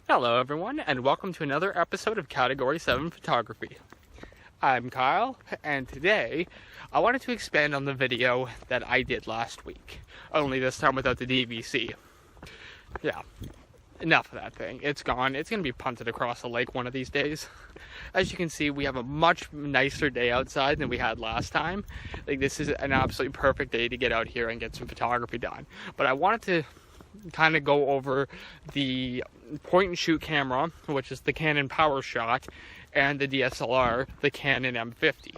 Hello everyone, and welcome to another episode of Category 7 Photography. I'm Kyle, and today I wanted to expand on the video that I did last week, only this time without the DVC. Yeah, enough of that thing. It's gone. It's going to be punted across the lake one of these days. As you can see, we have a much nicer day outside than we had last time. Like, this is an absolutely perfect day to get out here and get some photography done. But I wanted to kind of go over the point and shoot camera, which is the Canon Powershot, and the DSLR, the Canon M50.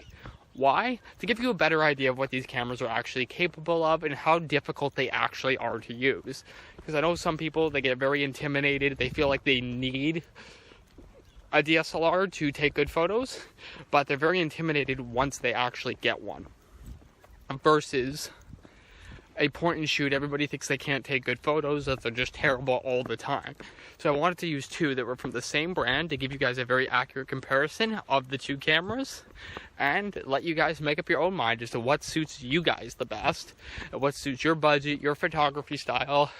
Why? To give you a better idea of what these cameras are actually capable of and how difficult they actually are to use. Because I know some people, they get very intimidated, they feel like they need a DSLR to take good photos, but they're very intimidated once they actually get one. Versus a point and shoot, everybody thinks they can't take good photos, that they're just terrible all the time. So I wanted to use two that were from the same brand to give you guys a very accurate comparison of the two cameras and let you guys make up your own mind as to what suits you guys the best, what suits your budget, your photography style.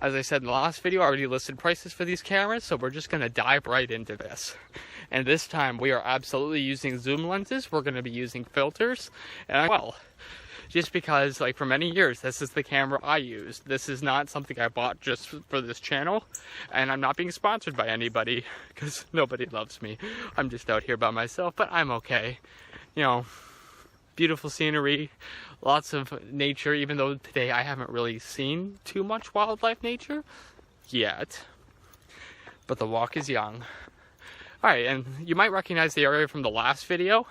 As I said in the last video, I already listed prices for these cameras, so we're just going to dive right into this. And this time we are absolutely using zoom lenses, we're going to be using filters, and just because, like, for many years, this is the camera I use. This is not something I bought just for this channel, and I'm not being sponsored by anybody, because nobody loves me. I'm just out here by myself, but I'm okay. You know, beautiful scenery, lots of nature, even though today I haven't really seen too much wildlife nature yet. But the walk is young. Alright, and you might recognize the area from the last video,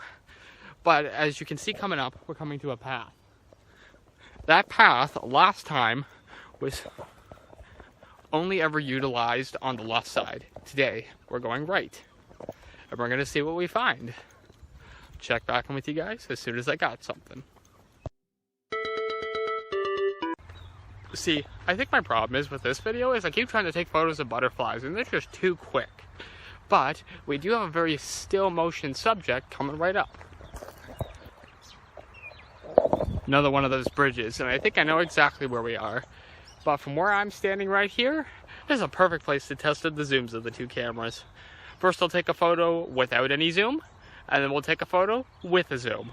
but as you can see coming up, we're coming to a path. That path last time was only ever utilized on the left side. Today, we're going right. And we're going to see what we find. Check back in with you guys as soon as I got something. See, I think my problem is with this video is I keep trying to take photos of butterflies and they're just too quick. But we do have a very still motion subject coming right up. Another one of those bridges, and I think I know exactly where we are. But from where I'm standing right here, this is a perfect place to test the zooms of the two cameras. First I'll take a photo without any zoom, and then we'll take a photo with a zoom.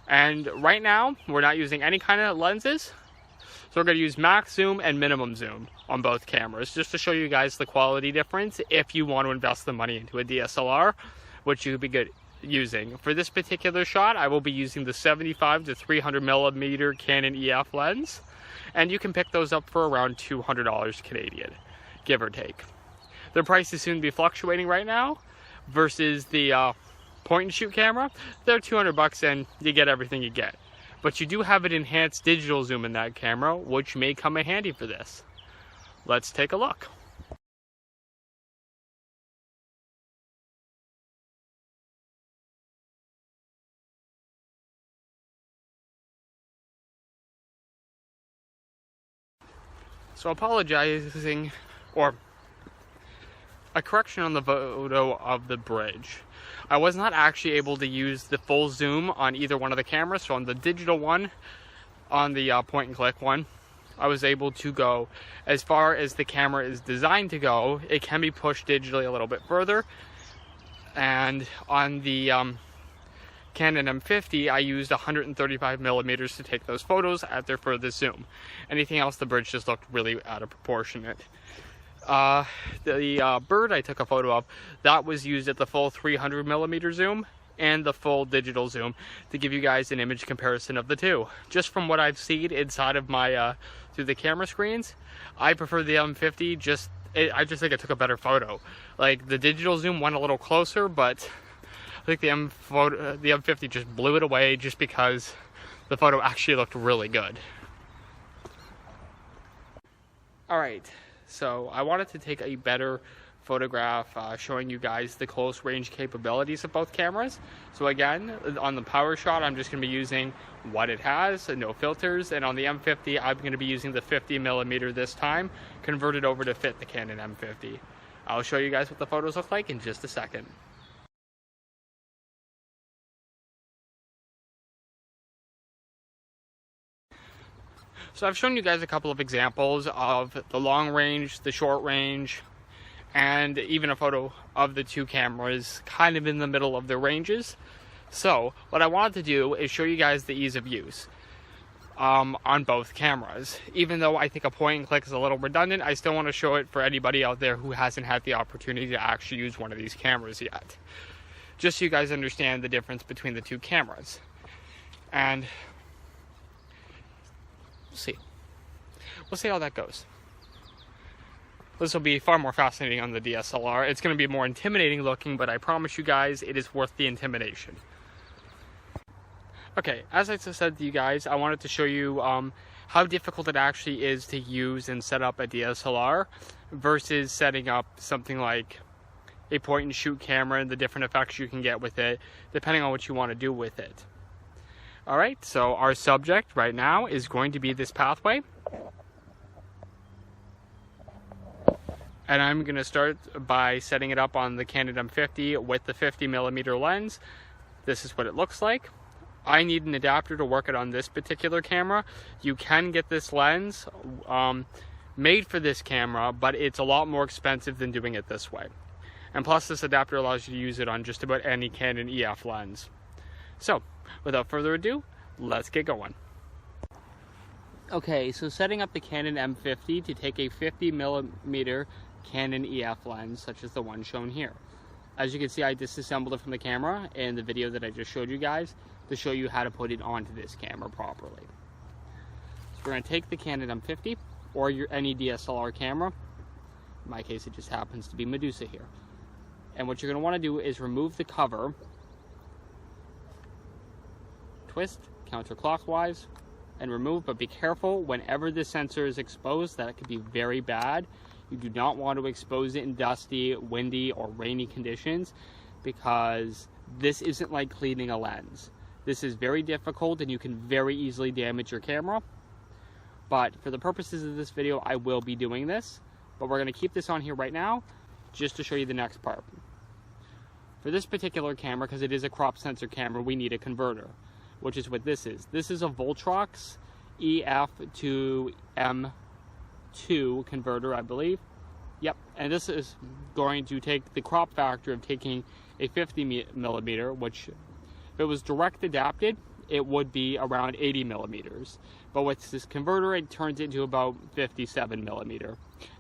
And right now, we're not using any kind of lenses, so we're going to use max zoom and minimum zoom on both cameras, just to show you guys the quality difference if you want to invest the money into a DSLR, which you could be good using. For this particular shot, I will be using the 75 to 300 millimeter Canon EF lens, and you can pick those up for around $200 Canadian, give or take. Their prices seem to be fluctuating right now versus the point and shoot camera. They're 200 bucks and you get everything you get. But you do have an enhanced digital zoom in that camera, which may come in handy for this. Let's take a look. So apologizing, or a correction on the photo of the bridge. I was not actually able to use the full zoom on either one of the cameras. So on the digital one, on the point and click one, I was able to go as far as the camera is designed to go. It can be pushed digitally a little bit further. And on the Canon M50, I used 135 millimeters to take those photos at their furthest zoom. Anything else, the bridge just looked really out of proportionate. The bird I took a photo of, that was used at the full 300 millimeter zoom and the full digital zoom to give you guys an image comparison of the two. Just from what I've seen inside of my through the camera screens, I prefer the M50. I just think it took a better photo. Like, the digital zoom went a little closer, but I think the M50 just blew it away just because the photo actually looked really good. Alright, so I wanted to take a better photograph showing you guys the close range capabilities of both cameras. So again, on the Powershot, I'm just going to be using what it has, no filters, and on the M50, I'm going to be using the 50 millimeter this time, converted over to fit the Canon M50. I'll show you guys what the photos look like in just a second. So I've shown you guys a couple of examples of the long range, the short range, and even a photo of the two cameras kind of in the middle of their ranges. So what I wanted to do is show you guys the ease of use on both cameras. Even though I think a point and click is a little redundant, I still want to show it for anybody out there who hasn't had the opportunity to actually use one of these cameras yet. Just so you guys understand the difference between the two cameras. And we'll see how that goes. This will be far more fascinating on the DSLR. It's going to be more intimidating looking, but I promise you guys it is worth the intimidation. Okay, as I said to you guys, I wanted to show you how difficult it actually is to use and set up a DSLR versus setting up something like a point and shoot camera and the different effects you can get with it depending on what you want to do with it. Alright, so our subject right now is going to be this pathway. And I'm going to start by setting it up on the Canon M50 with the 50mm lens. This is what it looks like. I need an adapter to work it on this particular camera. You can get this lens made for this camera, but it's a lot more expensive than doing it this way. And plus this adapter allows you to use it on just about any Canon EF lens. So, without further ado, let's get going. Okay, so setting up the Canon M50 to take a 50mm Canon EF lens, such as the one shown here. As you can see, I disassembled it from the camera in the video that I just showed you guys to show you how to put it onto this camera properly. So we're going to take the Canon M50 or any DSLR camera. In my case, it just happens to be Medusa here. And what you're going to want to do is remove the cover, twist counterclockwise, and remove, but be careful whenever the sensor is exposed. That could be very bad. You do not want to expose it in dusty, windy, or rainy conditions because this isn't like cleaning a lens. This is very difficult and you can very easily damage your camera. But for the purposes of this video, I will be doing this. But we're going to keep this on here right now just to show you the next part. For this particular camera, because it is a crop sensor camera, we need a converter, which is what this is. This is a Voltrox EF to M2 converter, I believe. Yep, and this is going to take the crop factor of taking a 50mm, which if it was direct adapted, it would be around 80mm. But with this converter, it turns into about 57mm.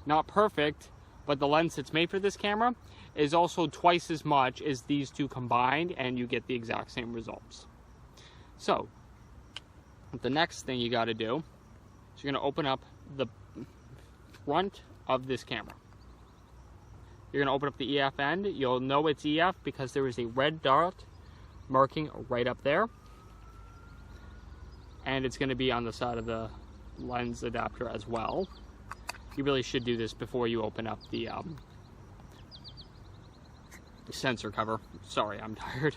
Not perfect, but the lens that's made for this camera is also twice as much as these two combined, and you get the exact same results. So, the next thing you got to do is you're going to open up the front of this camera. You're going to open up the EF end. You'll know it's EF because there is a red dot marking right up there. And it's going to be on the side of the lens adapter as well. You really should do this before you open up the sensor cover. Sorry, I'm tired.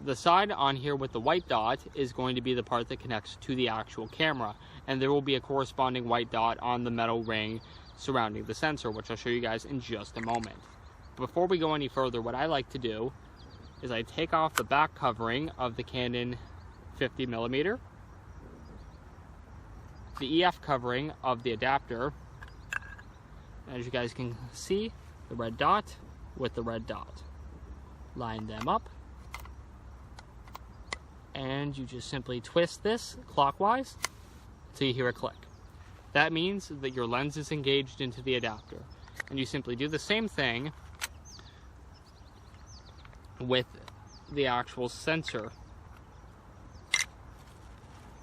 The side on here with the white dot is going to be the part that connects to the actual camera, and there will be a corresponding white dot on the metal ring surrounding the sensor, which I'll show you guys in just a moment. Before we go any further, what I like to do is I take off the back covering of the Canon 50mm, the EF covering of the adapter. As you guys can see, the red dot with the red dot. Line them up. And you just simply twist this clockwise until you hear a click. That means that your lens is engaged into the adapter. And you simply do the same thing with the actual sensor,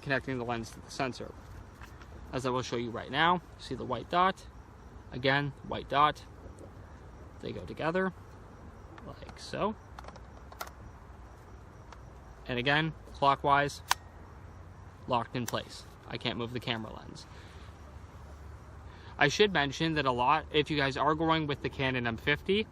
connecting the lens to the sensor. As I will show you right now, see the white dot, again, white dot, they go together, like so. And again, clockwise, locked in place. I can't move the camera lens. I should mention that if you guys are going with the Canon M50,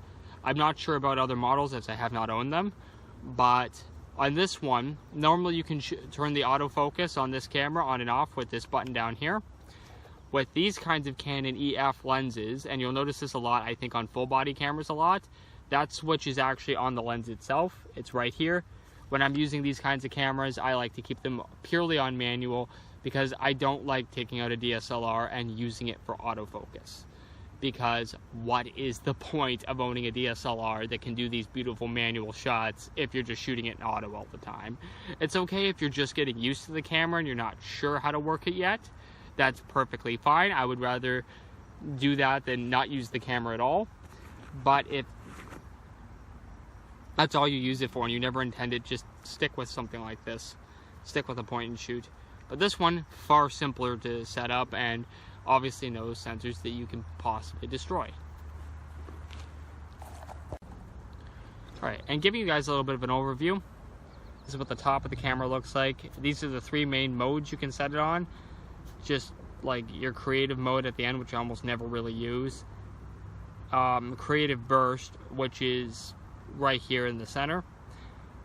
I'm not sure about other models as I have not owned them, but on this one, normally you can turn the autofocus on this camera on and off with this button down here. With these kinds of Canon EF lenses, and you'll notice this a lot, I think on full body cameras a lot, that switch is actually on the lens itself. It's right here. When I'm using these kinds of cameras, I like to keep them purely on manual because I don't like taking out a DSLR and using it for autofocus. because what is the point of owning a DSLR that can do these beautiful manual shots if you're just shooting it in auto all the time? It's okay if you're just getting used to the camera and you're not sure how to work it yet. That's perfectly fine. I would rather do that than not use the camera at all. But if that's all you use it for and you never intended, just stick with something like this. Stick with a point and shoot. But this one, far simpler to set up, and obviously no sensors that you can possibly destroy. Alright, and giving you guys a little bit of an overview, this is what the top of the camera looks like. These are the three main modes you can set it on. Just like your creative mode at the end, which I almost never really use. Creative burst, which is right here in the center.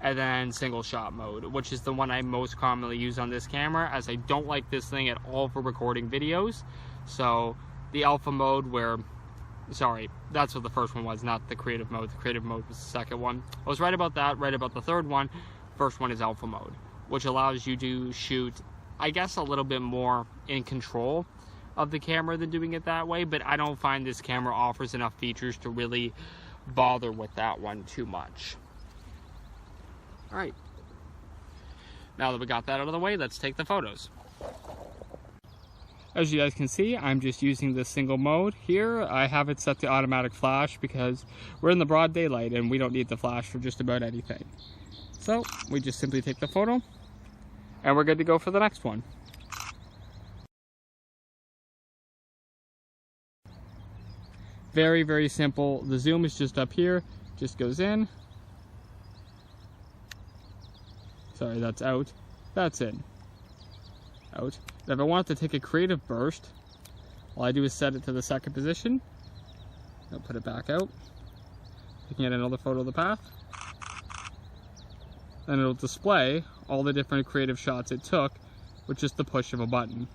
And then single shot mode, which is the one I most commonly use on this camera, as I don't like this thing at all for recording videos. So the alpha mode, where, sorry, that's what the first one was, not the creative mode. The creative mode was the second one. I was right about that, right about the third one. First one is alpha mode, which allows you to shoot, I guess, a little bit more in control of the camera than doing it that way, but I don't find this camera offers enough features to really bother with that one too much. Alright, now that we got that out of the way, let's take the photos. As you guys can see, I'm just using the single mode here. I have it set to automatic flash because we're in the broad daylight and we don't need the flash for just about anything. So we just simply take the photo and we're good to go for the next one. Very, very simple. The zoom is just up here, just goes in. Sorry, that's out. That's in. Out. If I want to take a creative burst, all I do is set it to the second position. I'll put it back out. Taking out another photo of the path. Then it'll display all the different creative shots it took with just the push of a button.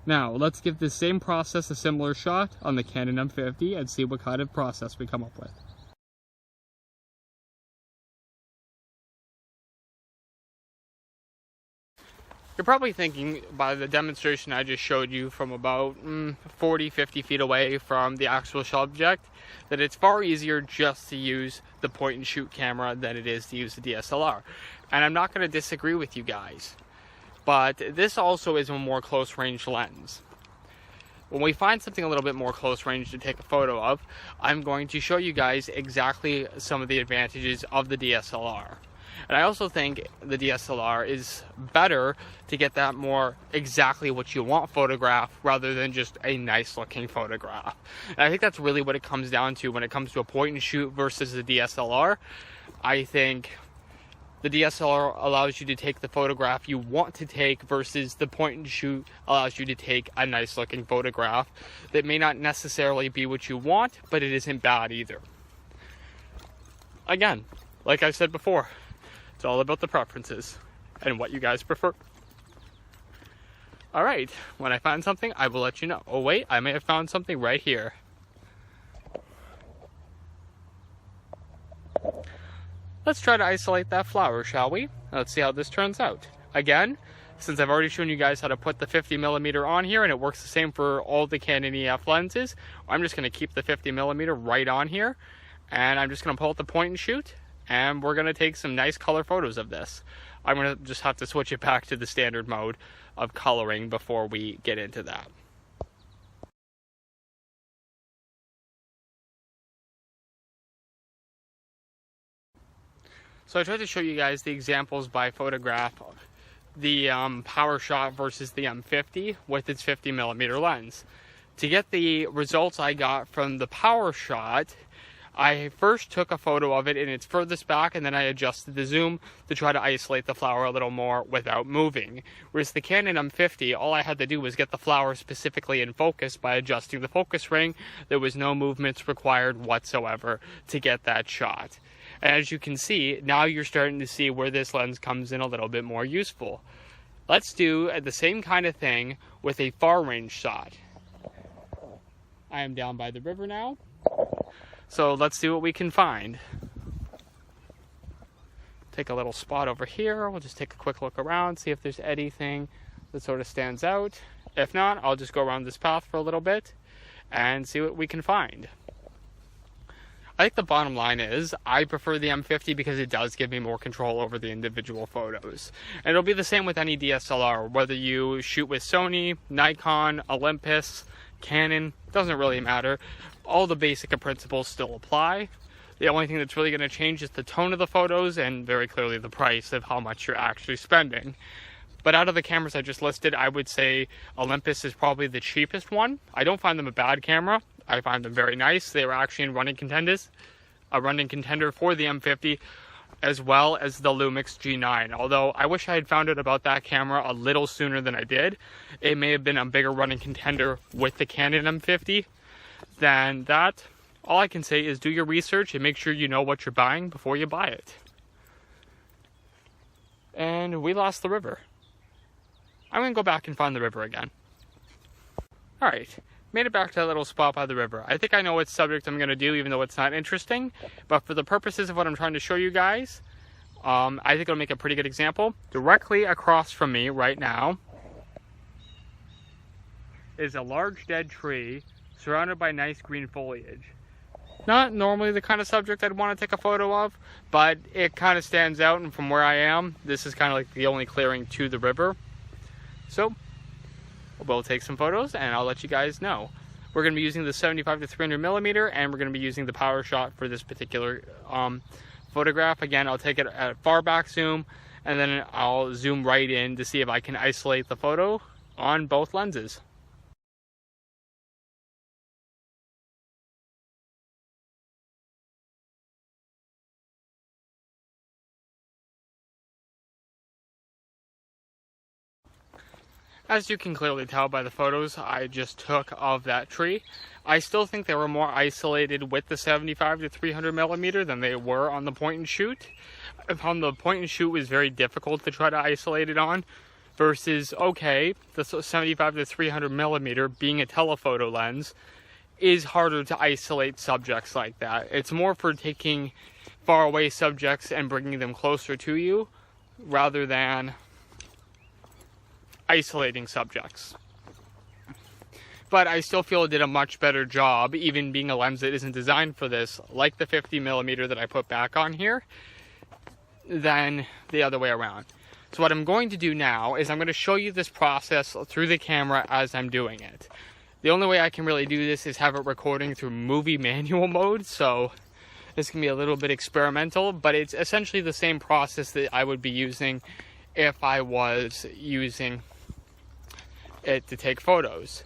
Now, let's give this same process a similar shot on the Canon M50 and see what kind of process we come up with. You're probably thinking by the demonstration I just showed you from about 40-50 feet away from the actual subject that it's far easier just to use the point and shoot camera than it is to use the DSLR. And I'm not going to disagree with you guys. But this also is a more close range lens. When we find something a little bit more close range to take a photo of, I'm going to show you guys exactly some of the advantages of the DSLR. And I also think the DSLR is better to get that more exactly what you want photograph rather than just a nice looking photograph. And I think that's really what it comes down to when it comes to a point and shoot versus the DSLR. I think the DSLR allows you to take the photograph you want to take versus the point and shoot allows you to take a nice looking photograph that may not necessarily be what you want, but it isn't bad either. Again, like I said before, it's all about the preferences and what you guys prefer. Alright, when I find something, I will let you know. Oh wait, I may have found something right here. Let's try to isolate that flower, shall we? Let's see how this turns out. Again, since I've already shown you guys how to put the 50mm on here and it works the same for all the Canon EF lenses, I'm just going to keep the 50mm right on here and I'm just going to pull out the point and shoot and we're going to take some nice color photos of this. I'm going to just have to switch it back to the standard mode of coloring before we get into that. So I tried to show you guys the examples by photograph, the Powershot versus the M50 with its 50mm lens. To get the results I got from the Powershot, I first took a photo of it in its furthest back and then I adjusted the zoom to try to isolate the flower a little more without moving. Whereas the Canon M50, all I had to do was get the flower specifically in focus by adjusting the focus ring. There was no movements required whatsoever to get that shot. And as you can see, now you're starting to see where this lens comes in a little bit more useful. Let's do the same kind of thing with a far range shot. I am down by the river now, so let's see what we can find. Take a little spot over here. We'll just take a quick look around, see if there's anything that sort of stands out. If not, I'll just go around this path for a little bit and see what we can find. I think the bottom line is I prefer the M50 because it does give me more control over the individual photos. And it'll be the same with any DSLR, whether you shoot with Sony, Nikon, Olympus, Canon, doesn't really matter. All the basic principles still apply. The only thing that's really going to change is the tone of the photos and very clearly the price of how much you're actually spending. But out of the cameras I just listed, I would say Olympus is probably the cheapest one. I don't find them a bad camera. I find them very nice. They were actually in running contenders, a running contender for the M50, as well as the Lumix G9. Although I wish I had found out about that camera a little sooner than I did. It may have been a bigger running contender with the Canon M50 than that. All I can say is do your research and make sure you know what you're buying before you buy it. And we lost the river. I'm going to go back and find the river again. Alright, made it back to that little spot by the river. I think I know what subject I'm going to do, even though it's not interesting. But for the purposes of what I'm trying to show you guys, I think it'll make a pretty good example. Directly across from me right now is a large dead tree surrounded by nice green foliage. Not normally the kind of subject I'd want to take a photo of, but it kind of stands out, and from where I am, this is kind of like the only clearing to the river. So, we'll take some photos and I'll let you guys know. We're going to be using the 75 to 300 millimeter, and we're going to be using the Powershot for this particular photograph. Again, I'll take it at far back zoom, and then I'll zoom right in to see if I can isolate the photo on both lenses. As you can clearly tell by the photos I just took of that tree, I still think they were more isolated with the 75 to 300 millimeter than they were on the point and shoot. On the point and shoot was very difficult to try to isolate it on, versus, okay, the 75 to 300 millimeter being a telephoto lens is harder to isolate subjects like that. It's more for taking far away subjects and bringing them closer to you, rather than isolating subjects. But I still feel it did a much better job, even being a lens that isn't designed for this, like the 50mm that I put back on here, than the other way around. So what I'm going to do now is I'm going to show you this process through the camera as I'm doing it. The only way I can really do this is have it recording through movie manual mode, so this can be a little bit experimental, but it's essentially the same process that I would be using if I was using it to take photos.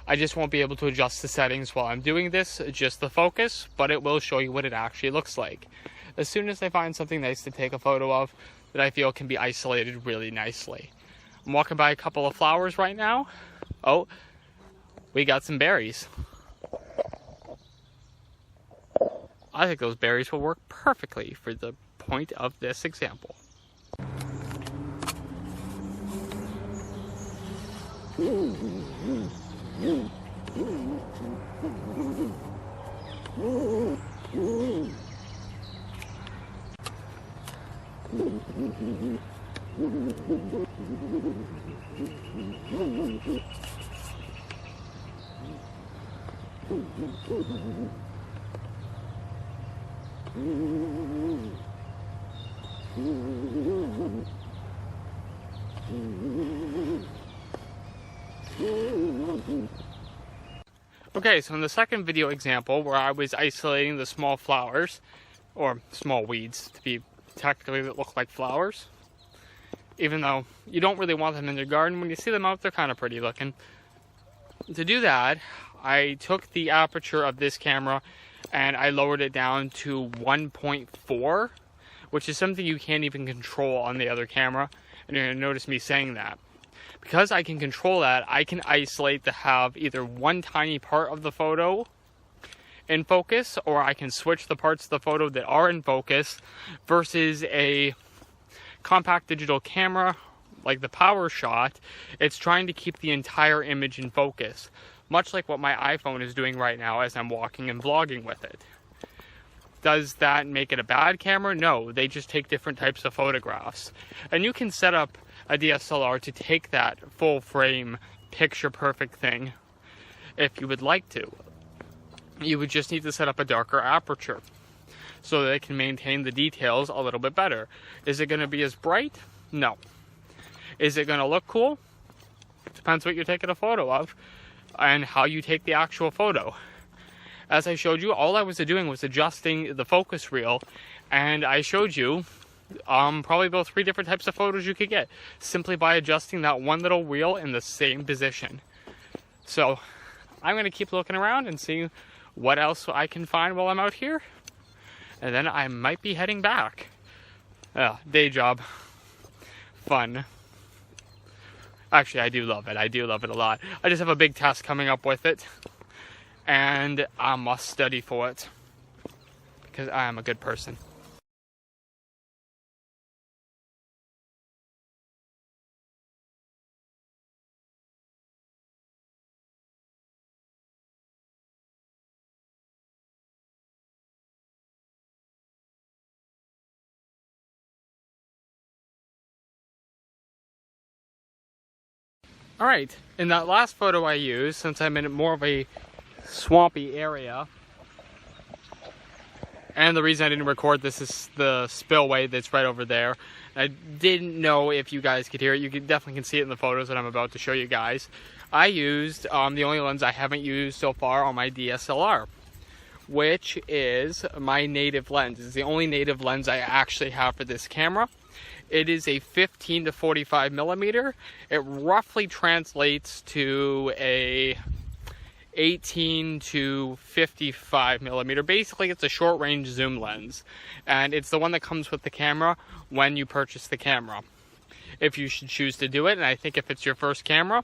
I just won't be able to adjust the settings while I'm doing this, just the focus, but it will show you what it actually looks like. As soon as I find something nice to take a photo of that I feel can be isolated really nicely. I'm walking by a couple of flowers right now. Oh, we got some berries. I think those berries will work perfectly for the point of this example. Okay, so in the second video example where I was isolating the small flowers, or small weeds to be technically, that look like flowers, even though you don't really want them in your garden, when you see them out they're kind of pretty looking. To do that, I took the aperture of this camera and I lowered it down to 1.4, which is something you can't even control on the other camera, and you're going to notice me saying that. Because I can control that, I can isolate to have either one tiny part of the photo in focus, or I can switch the parts of the photo that are in focus, versus a compact digital camera like the Powershot, it's trying to keep the entire image in focus, much like what my iPhone is doing right now as I'm walking and vlogging with it. Does that make it a bad camera? No, they just take different types of photographs. And you can set up a DSLR to take that full frame, picture perfect thing if you would like to. You would just need to set up a darker aperture so that it can maintain the details a little bit better. Is it going to be as bright? No. Is it going to look cool? Depends what you're taking a photo of and how you take the actual photo. As I showed you, all I was doing was adjusting the focus reel, and I showed you probably about 3 different types of photos you could get simply by adjusting that one little reel in the same position. So I'm going to keep looking around and see what else I can find while I'm out here, and then I might be heading back. Day job. Fun. Actually, I do love it. I do love it a lot. I just have a big test coming up with it, and I must study for it because I am a good person. Alright, in that last photo I used, since I'm in more of a swampy area, and the reason I didn't record this is the spillway that's right over there. I didn't know if you guys could hear it. You definitely can see it in the photos that I'm about to show you guys. I used the only lens I haven't used so far on my DSLR, which is my native lens. It's the only native lens I actually have for this camera. It is a 15 to 45 millimeter. It roughly translates to a 18 to 55 millimeter. Basically, it's a short range zoom lens, and it's the one that comes with the camera when you purchase the camera, if you should choose to do it. And I think if it's your first camera,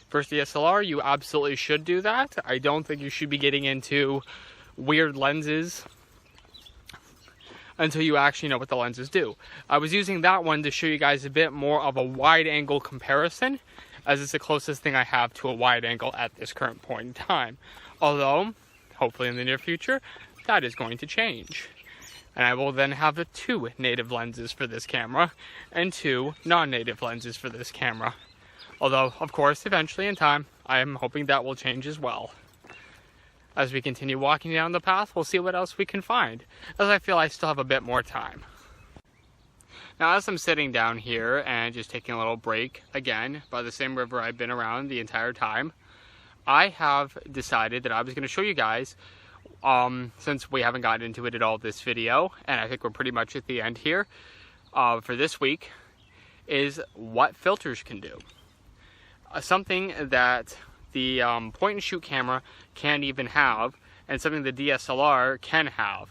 first DSLR, you absolutely should do that. I don't think you should be getting into weird lenses until you actually know what the lenses do. I was using that one to show you guys a bit more of a wide angle comparison, as it's the closest thing I have to a wide angle at this current point in time. Although, hopefully in the near future, that is going to change. And I will then have 2 native lenses for this camera and 2 non-native lenses for this camera. Although, of course, eventually in time, I am hoping that will change as well. As we continue walking down the path, we'll see what else we can find, as I feel I still have a bit more time. Now, as I'm sitting down here and just taking a little break, again, by the same river I've been around the entire time, I have decided that I was going to show you guys, since we haven't gotten into it at all this video, and I think we're pretty much at the end here, for this week, is what filters can do. Something that the point and shoot camera can't even have, and something the DSLR can have.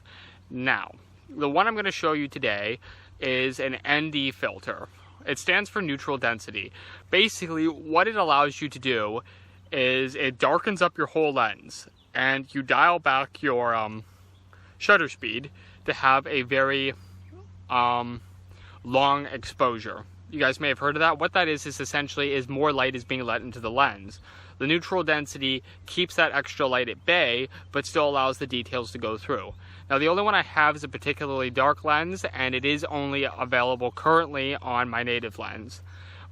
Now, the one I'm going to show you today is an ND filter. It stands for neutral density. Basically, what it allows you to do is it darkens up your whole lens, and you dial back your shutter speed to have a very long exposure. You guys may have heard of that. What that is essentially is more light is being let into the lens. The neutral density keeps that extra light at bay, but still allows the details to go through. Now, the only one I have is a particularly dark lens, and it is only available currently on my native lens.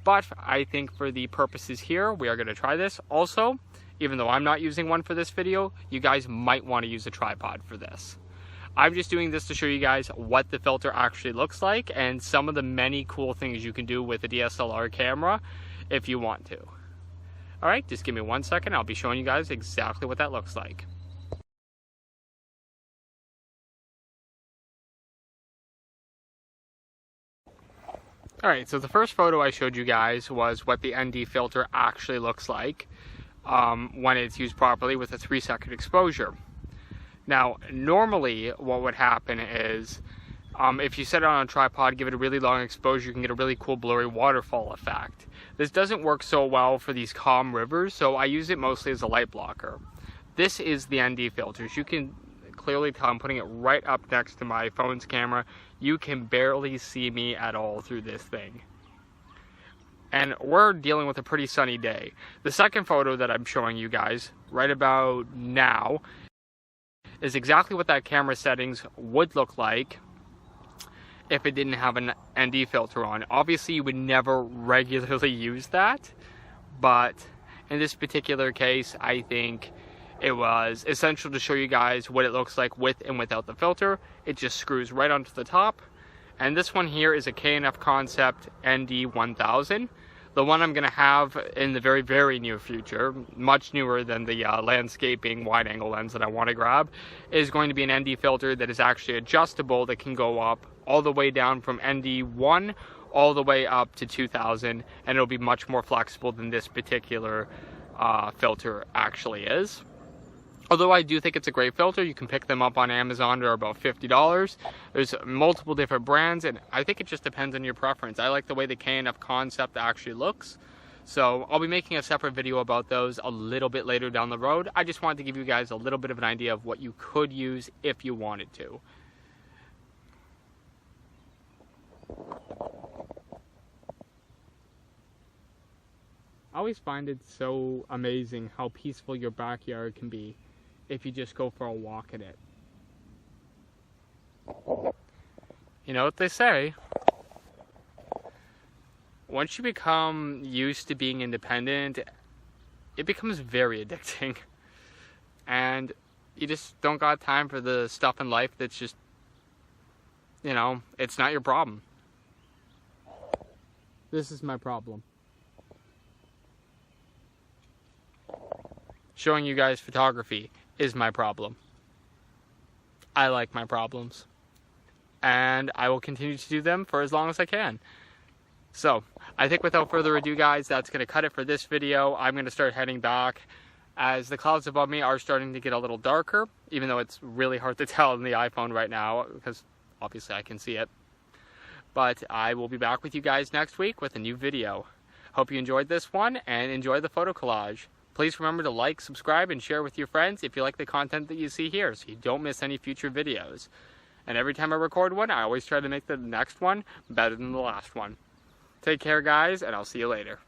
But I think for the purposes here, we are going to try this. Also, even though I'm not using one for this video, you guys might want to use a tripod for this. I'm just doing this to show you guys what the filter actually looks like and some of the many cool things you can do with a DSLR camera if you want to. Alright, just give me 1 second. I'll be showing you guys exactly what that looks like. Alright, so the first photo I showed you guys was what the ND filter actually looks like when it's used properly with a 3-second exposure. Now, normally what would happen is if you set it on a tripod, give it a really long exposure, you can get a really cool blurry waterfall effect. This doesn't work so well for these calm rivers, so I use it mostly as a light blocker. This is the ND filters. You can clearly tell I'm putting it right up next to my phone's camera. You can barely see me at all through this thing. And we're dealing with a pretty sunny day. The second photo that I'm showing you guys right about now is exactly what that camera settings would look like if it didn't have an ND filter on. Obviously, you would never regularly use that, but in this particular case, I think it was essential to show you guys what it looks like with and without the filter. It just screws right onto the top. And this one here is a K&F Concept ND1000. The one I'm going to have in the very, very near future, much newer than the landscaping wide-angle lens that I want to grab, is going to be an ND filter that is actually adjustable, that can go up all the way down from ND1 all the way up to 2000, and it'll be much more flexible than this particular filter actually is. Although I do think it's a great filter. You can pick them up on Amazon. They're about $50. There's multiple different brands, and I think it just depends on your preference. I like the way the K&F Concept actually looks. So I'll be making a separate video about those a little bit later down the road. I just wanted to give you guys a little bit of an idea of what you could use if you wanted to. I always find it so amazing how peaceful your backyard can be if you just go for a walk in it. You know what they say? Once you become used to being independent, it becomes very addicting. And you just don't got time for the stuff in life that's just, you know, it's not your problem. This is my problem. Showing you guys photography is my problem. I like my problems. And I will continue to do them for as long as I can. So, I think without further ado, guys, that's going to cut it for this video. I'm going to start heading back as the clouds above me are starting to get a little darker, even though it's really hard to tell in the iPhone right now, because obviously I can see it. But I will be back with you guys next week with a new video. Hope you enjoyed this one, and enjoy the photo collage. Please remember to like, subscribe, and share with your friends if you like the content that you see here, so you don't miss any future videos. And every time I record one, I always try to make the next one better than the last one. Take care, guys, and I'll see you later.